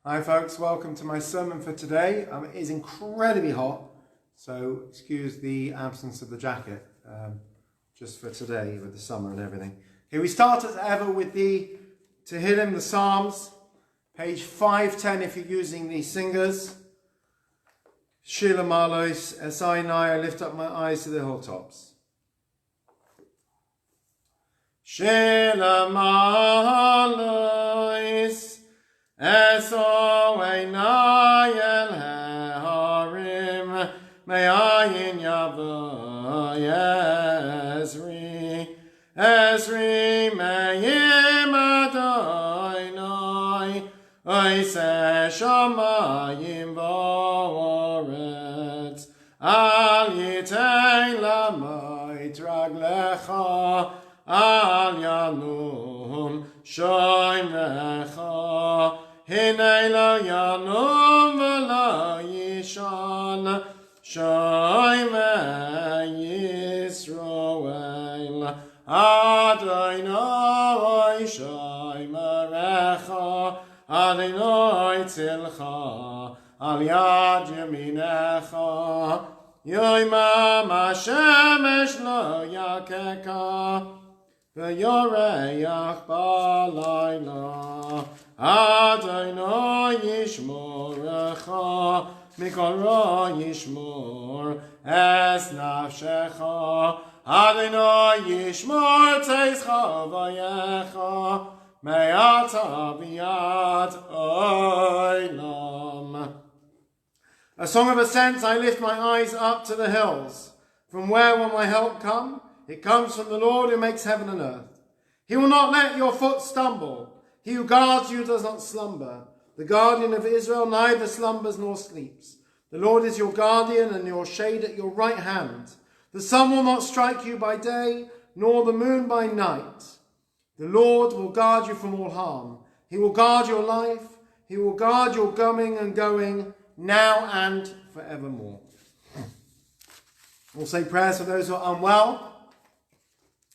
Hi folks, welcome to my sermon for today. It is incredibly hot, so excuse the absence of the jacket, just for today with the summer and everything. Okay, we start as ever with the Tehillim, the Psalms, page 510 if you're using the singers. Shir Malos, Esainai, I lift up my eyes to the hilltops. Shir Malos, Eso einai el harim me'ayin yavo Ezri me'yim Adonai oise shamayim v'oretz al yitein lamoit raglecha al yanum shoymecha Hinei lo yanum v'lo yishan shoymei Yisroel Adonai shoymerecha Adonai tzilcha al yad yaminecha Yoimam hashemesh lo yakeka v'yoreach b'layla Adonai yishmorecha mikol ra yishmor es nafshecha Adonai yishmor teischa v'yecha me'ata v'yad olam. A song of ascent, I lift my eyes up to the hills. From where will my help come? It comes from the Lord who makes heaven and earth. He will not let your foot stumble. He who guards you does not slumber. The guardian of Israel neither slumbers nor sleeps. The Lord is your guardian and your shade at your right hand. The sun will not strike you by day, nor the moon by night. The Lord will guard you from all harm. He will guard your life. He will guard your coming and going, now and forevermore. We'll say prayers for those who are unwell.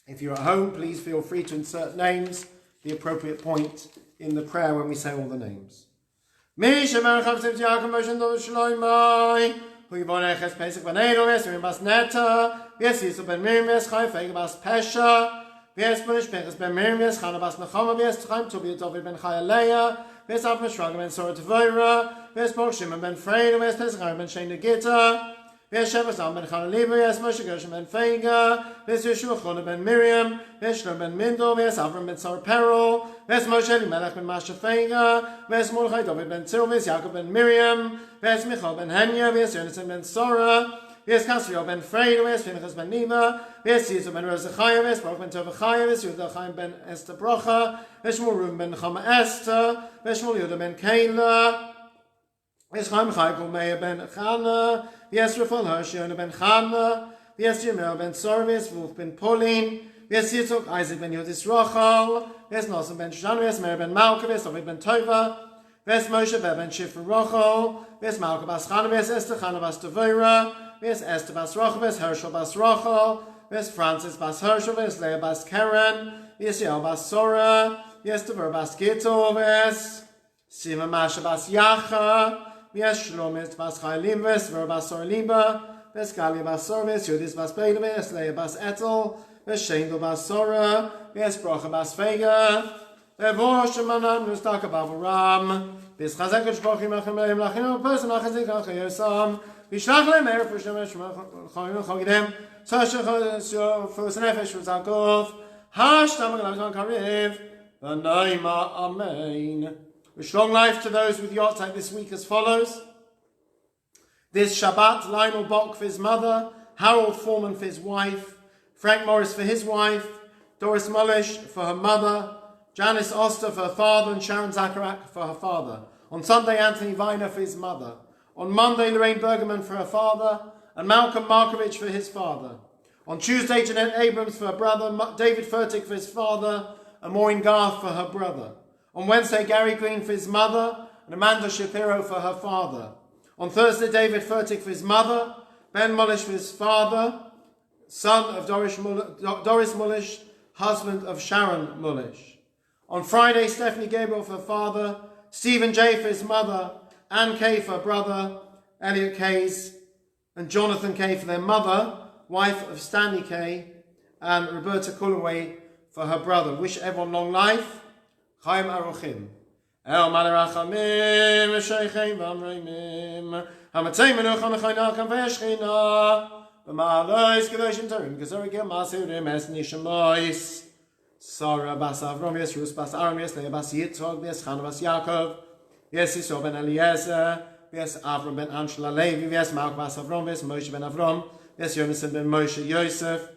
If you're at home, please feel free to insert names, the appropriate point in the prayer when we say all the names. Shevas ben Chanaliba, Moshe Gershom ben Feiga, Yeshua Chona ben Miriam, Shlom ben Mindel, Avram ben Sar Peril, Moshe Elimelech ben Masha Feiga, Mordechai David ben Tzil, Yaakov ben Miriam, Michal ben Henya, Yonatan ben Sora, Kasriel ben Freida, Pinchas ben Nima, Yisrael ben Rosachiah, Baruch ben Tovachiah, Yehuda Chaim ben Esther Brocha, Shmuel ben Chama Esther, Shmuel Yehuda ben Kayla, Chaim Chaykel Meir ben Chana, Rafal Hershon ben Chana, Yemel ben Sorvis, Wolf ben Polin, Yitzchok Isaac ben Yudis Rachel, Nasan ben Shan, Mer ben Malka, David ben Tova, Moshe ben Shifra Rachel, Malka bas Chana, Esther Chana bas Tavira, Esther bas Rachel, Hershel bas Rachel, Francis bas Hershel, Leah bas Karen, Yisrael bas Sora, Dever bas Gitto, Sima Masha bas Yacha, Shlomis bas Chaylim, Ver bas Sorliba, Gali bas Sorvis, Yudis bas Beidem, Leah bas Etel, Shendo bas Sora, Brocha bas Fega, Voshemanan, Nustaka Bavaram, Chazak Shpochim Lachim Lachim, Person Lachazik Lachayosam, Vishlachlem, Erfushim, Chogidem, Sasha Fusanefesh Zakov, Hashtam Kariv, the Naima, Amen. Wish long life to those with Yotzai this week as follows. This Shabbat, Lionel Bock for his mother, Harold Foreman for his wife, Frank Morris for his wife, Doris Mullish for her mother, Janice Oster for her father, and Sharon Zacharak for her father. On Sunday, Anthony Viner for his mother. On Monday, Lorraine Bergerman for her father, and Malcolm Markovich for his father. On Tuesday, Jeanette Abrams for her brother, David Furtick for his father, and Maureen Garth for her brother. On Wednesday, Gary Green for his mother, and Amanda Shapiro for her father. On Thursday, David Furtick for his mother, Ben Mullish for his father, son of Doris Mullish, husband of Sharon Mullish. On Friday, Stephanie Gabriel for her father, Stephen Japheth's mother, Anne Kafer, brother, Elliot Kay's, and Jonathan Kay for their mother, wife of Stanley Kay, and Roberta Culloway for her brother. Wish everyone long life. Chaim Aruchim. El Malerachamim, Sheikheim Vamreimim, Hamatzei Menuch Anachainakam Veshchina, B'ma'alois Kedoshim Tarim, Gezorigim Masirim Es Nishamois, Sarah Bas Avrom, Yes Rus Bas Aram, Yes Leah Bas Yitzhak, Yes Chana Bas Yaakov, Yes Yisro Ben Eliezer, Yes Avram Ben Anshel Levi, Yes Malk Bas Avrom, Yes Moshe Ben Avrom, Yes Yonasan Ben Moshe Yosef,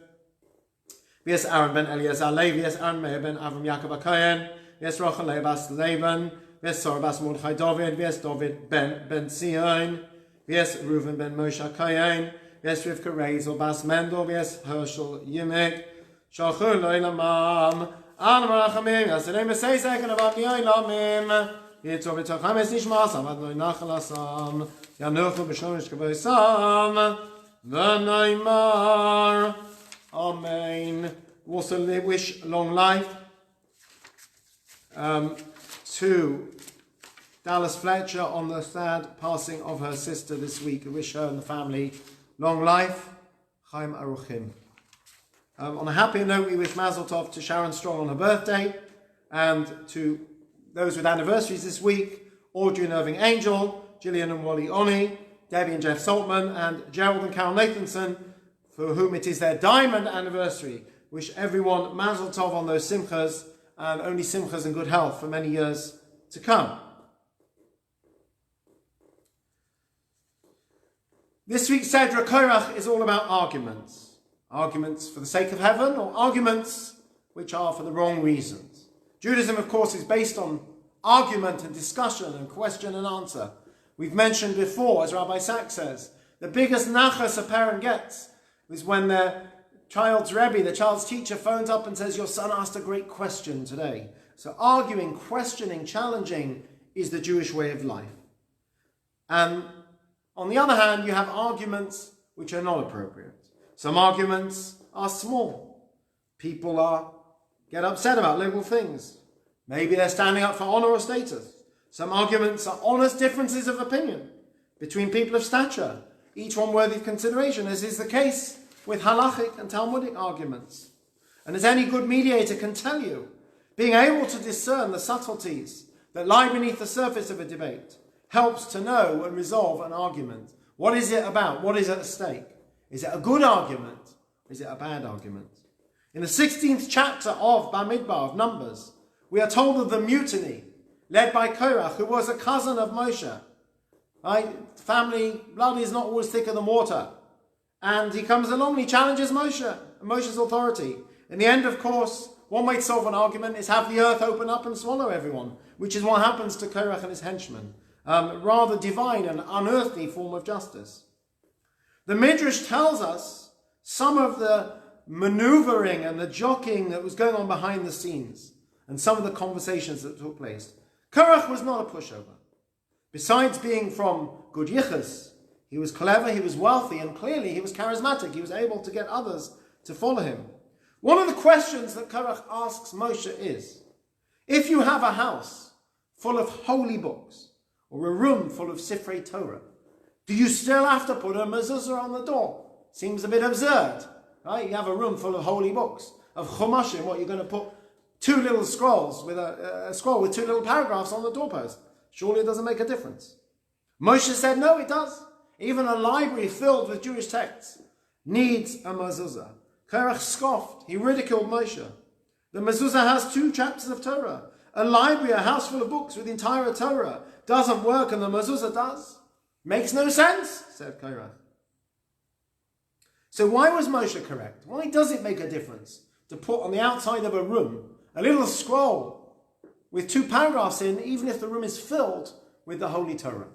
Yes Aaron Ben Eliezer Levi, Yes Aaron Meir Ben Avram Yaakov HaKohen, Yes Rochel Leah Bas Laban, Yes Sarah Bas Mordechai David, Yes David Ben Sion, Yes Reuven Ben Moshe HaKohen, Yes Rivka Rezel Bas Mendel, Yes Herschel Yimek, Shalchur Loilamam, An Marachamim, Yasenem Seisek, and Abab Yoilamim, Yitzor B'Tocham Es Nishmas, Avad Loi Nachalasam, Yanuchu B'Shlomish Kavoisam, V'Naimar, Amen. We also wish long life to Dallas Fletcher on the sad passing of her sister this week. I wish her and the family long life. Chaim Aruchim. On a happy note, we wish Mazel Tov to Sharon Strong on her birthday, and to those with anniversaries this week: Audrey and Irving Angel, Gillian and Wally Oni, Debbie and Jeff Saltman, and Gerald and Carol Nathanson, for whom it is their diamond anniversary. Wish everyone Mazel Tov on those simchas, and only simchas and good health for many years to come. This week's Sedra Korach is all about arguments. Arguments for the sake of heaven, or arguments which are for the wrong reasons. Judaism, of course, is based on argument and discussion and question and answer. We've mentioned before, as Rabbi Sachs says, the biggest nachas a parent gets is when their child's Rebbe, the child's teacher, phones up and says, your son asked a great question today. So arguing, questioning, challenging is the Jewish way of life. And on the other hand, you have arguments which are not appropriate. Some arguments are small. People get upset about little things. Maybe they're standing up for honor or status. Some arguments are honest differences of opinion between people of stature, each one worthy of consideration, as is the case with halachic and Talmudic arguments. And as any good mediator can tell you, being able to discern the subtleties that lie beneath the surface of a debate helps to know and resolve an argument. What is it about? What is at stake? Is it a good argument? Or is it a bad argument? In the 16th chapter of Bamidbar, of Numbers, we are told of the mutiny led by Korach, who was a cousin of Moshe. Right? Family blood is not always thicker than water. And he comes along and he challenges Moshe and Moshe's authority. In the end, of course, one way to solve an argument is have the earth open up and swallow everyone, which is what happens to Korach and his henchmen. Rather divine and unearthly form of justice. The Midrash tells us some of the maneuvering and the jockeying that was going on behind the scenes, and some of the conversations that took place. Korach was not a pushover. Besides being from good yichus, he was clever, he was wealthy, and clearly he was charismatic. He was able to get others to follow him. One of the questions that Korach asks Moshe is, if you have a house full of holy books, or a room full of Sifrei Torah, do you still have to put a mezuzah on the door? Seems a bit absurd, right? You have a room full of holy books, of chumashim, what, you're going to put two little scrolls with a scroll with two little paragraphs on the doorpost. Surely it doesn't make a difference. Moshe said, no, it does. Even a library filled with Jewish texts needs a mezuzah. Korach scoffed. He ridiculed Moshe. The mezuzah has 2 chapters of Torah. A library, a house full of books with the entire Torah doesn't work, and the mezuzah does. Makes no sense, said Korach. So why was Moshe correct? Why does it make a difference to put on the outside of a room a little scroll with 2 paragraphs in, even if the room is filled with the Holy Torah?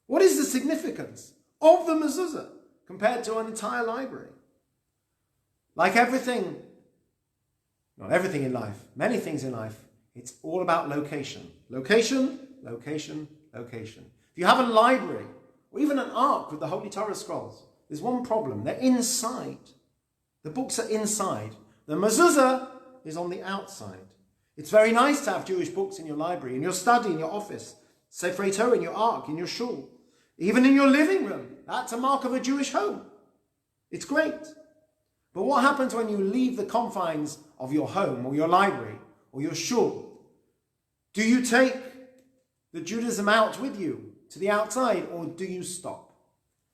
What is the significance of the mezuzah compared to an entire library? Like everything, not everything in life, many things in life, it's all about location. Location, location, location. If you have a library, or even an ark with the Holy Torah scrolls, there's one problem. They're inside. The books are inside. The mezuzah is on the outside. It's very nice to have Jewish books in your library, in your study, in your office, Sefer Torah, in your ark, in your shul, even in your living room. That's a mark of a Jewish home. It's great. But what happens when you leave the confines of your home or your library or your shul? Do you take the Judaism out with you to the outside, or do you stop?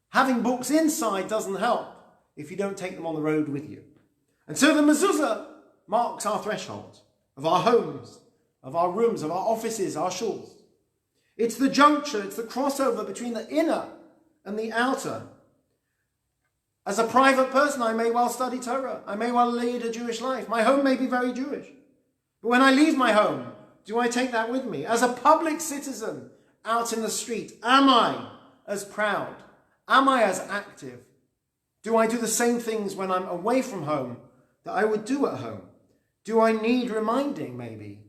Having books inside doesn't help if you don't take them on the road with you. And so the mezuzah marks our threshold of our homes, of our rooms, of our offices, our shuls. It's the juncture, it's the crossover between the inner and the outer. As a private person, I may well study Torah. I may well lead a Jewish life. My home may be very Jewish. But when I leave my home, do I take that with me? As a public citizen out in the street, am I as proud? Am I as active? Do I do the same things when I'm away from home that I would do at home? Do I need reminding, maybe?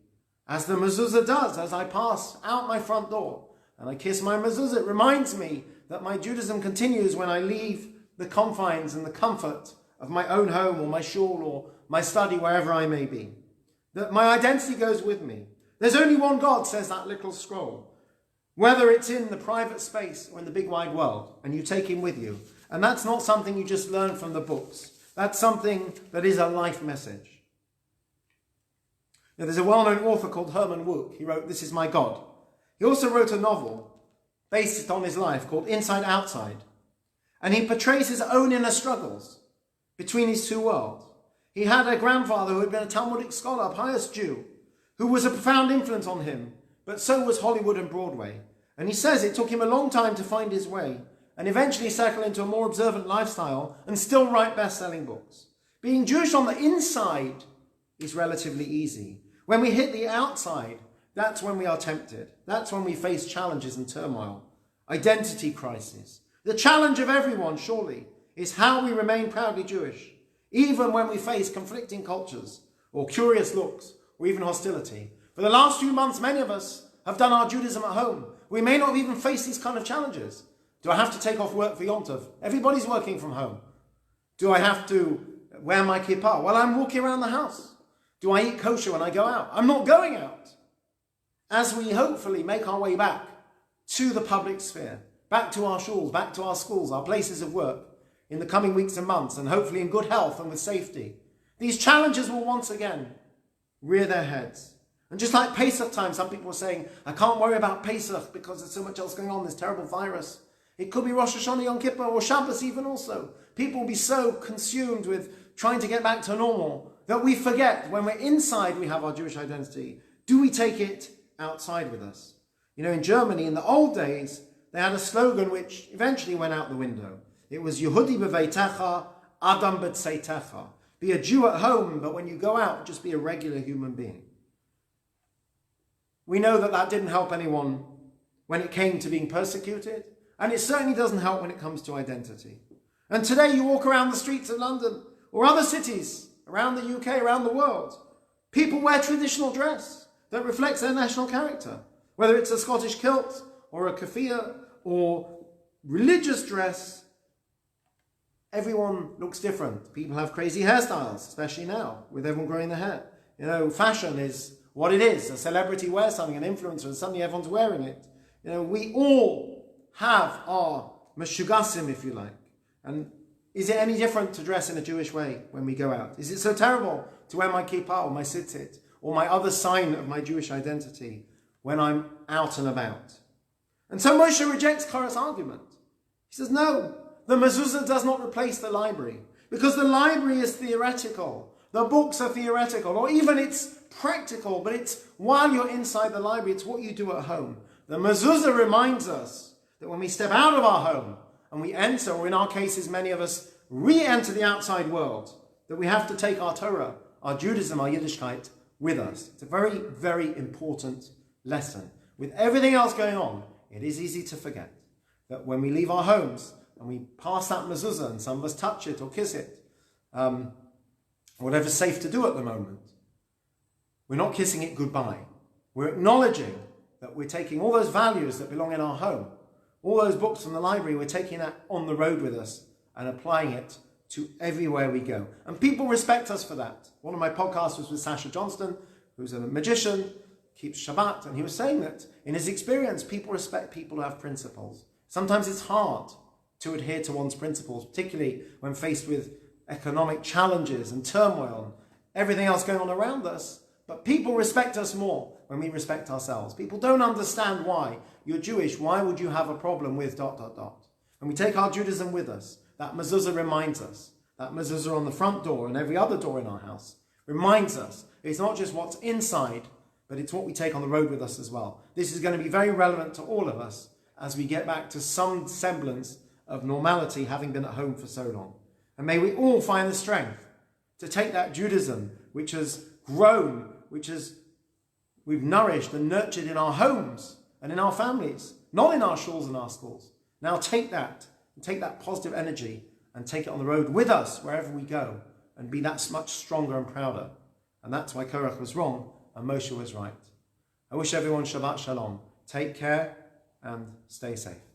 As the mezuzah does, as I pass out my front door and I kiss my mezuzah, it reminds me that my Judaism continues when I leave the confines and the comfort of my own home or my shul or my study, wherever I may be. That my identity goes with me. There's only one God, says that little scroll. Whether it's in the private space or in the big wide world, and you take him with you. And that's not something you just learn from the books. That's something that is a life message. Now, there's a well-known author called Herman Wouk. He wrote This Is My God. He also wrote a novel based on his life called Inside Outside. And he portrays his own inner struggles between these two worlds. He had a grandfather who had been a Talmudic scholar, a pious Jew, who was a profound influence on him, but so was Hollywood and Broadway. And he says it took him a long time to find his way and eventually settle into a more observant lifestyle and still write best-selling books. Being Jewish on the inside is relatively easy. When we hit the outside, that's when we are tempted. That's when we face challenges and turmoil, identity crisis. The challenge of everyone, surely, is how we remain proudly Jewish, even when we face conflicting cultures or curious looks or even hostility. For the last few months, many of us have done our Judaism at home. We may not even face these kind of challenges. Do I have to take off work for Yom Tov? Everybody's working from home. Do I have to wear my kippah? Well, I'm walking around the house. Do I eat kosher when I go out? I'm not going out. As we hopefully make our way back to the public sphere, back to our shuls, back to our schools, our places of work, in the coming weeks and months, and hopefully in good health and with safety, these challenges will once again rear their heads. And just like Pesach time, some people are saying, I can't worry about Pesach because there's so much else going on, this terrible virus. It could be Rosh Hashanah, Yom Kippur, or Shabbos even also. People will be so consumed with trying to get back to normal that we forget when we're inside we have our Jewish identity. Do we take it outside with us? You know, in Germany, in the old days, they had a slogan which eventually went out the window. It was Yehudi b'veitecha, Adam b'tzeitecha. Be a Jew at home, but when you go out, just be a regular human being. We know that that didn't help anyone when it came to being persecuted, and it certainly doesn't help when it comes to identity. And today you walk around the streets of London or other cities around the UK, around the world. People wear traditional dress that reflects their national character, whether it's a Scottish kilt or a keffiyeh or religious dress. Everyone looks different. People have crazy hairstyles, especially now, with everyone growing their hair. You know, fashion is what it is. A celebrity wears something, an influencer, and suddenly everyone's wearing it. You know, we all have our meshugasim, if you like. And is it any different to dress in a Jewish way when we go out? Is it so terrible to wear my kippah or my tzitzit or my other sign of my Jewish identity when I'm out and about? And so Moshe rejects Korach's argument. He says, no, the mezuzah does not replace the library, because the library is theoretical. The books are theoretical, or even it's practical, but it's while you're inside the library, it's what you do at home. The mezuzah reminds us that when we step out of our home and we enter, or in our cases, many of us re-enter the outside world, that we have to take our Torah, our Judaism, our Yiddishkeit with us. It's a very, very important lesson. With everything else going on, it is easy to forget that when we leave our homes and we pass that mezuzah and some of us touch it or kiss it, whatever's safe to do at the moment, we're not kissing it goodbye. We're acknowledging that we're taking all those values that belong in our home, all those books from the library, we're taking that on the road with us and applying it to everywhere we go. And people respect us for that. One of my podcasts was with Sasha Johnston, who's a magician, keeps Shabbat, and he was saying that in his experience, people respect people who have principles. Sometimes it's hard to adhere to one's principles, particularly when faced with economic challenges and turmoil and everything else going on around us. But people respect us more when we respect ourselves. People don't understand why. You're Jewish, why would you have a problem with ... And we take our Judaism with us. That mezuzah reminds us. That mezuzah on the front door and every other door in our house reminds us it's not just what's inside, but it's what we take on the road with us as well. This is going to be very relevant to all of us as we get back to some semblance of normality, having been at home for so long. And may we all find the strength to take that Judaism, which has grown, we've nourished and nurtured in our homes and in our families, not in our shuls and our schools. Now take that, and take that positive energy and take it on the road with us wherever we go and be that much stronger and prouder. And that's why Korach was wrong and Moshe was right. I wish everyone Shabbat Shalom. Take care and stay safe.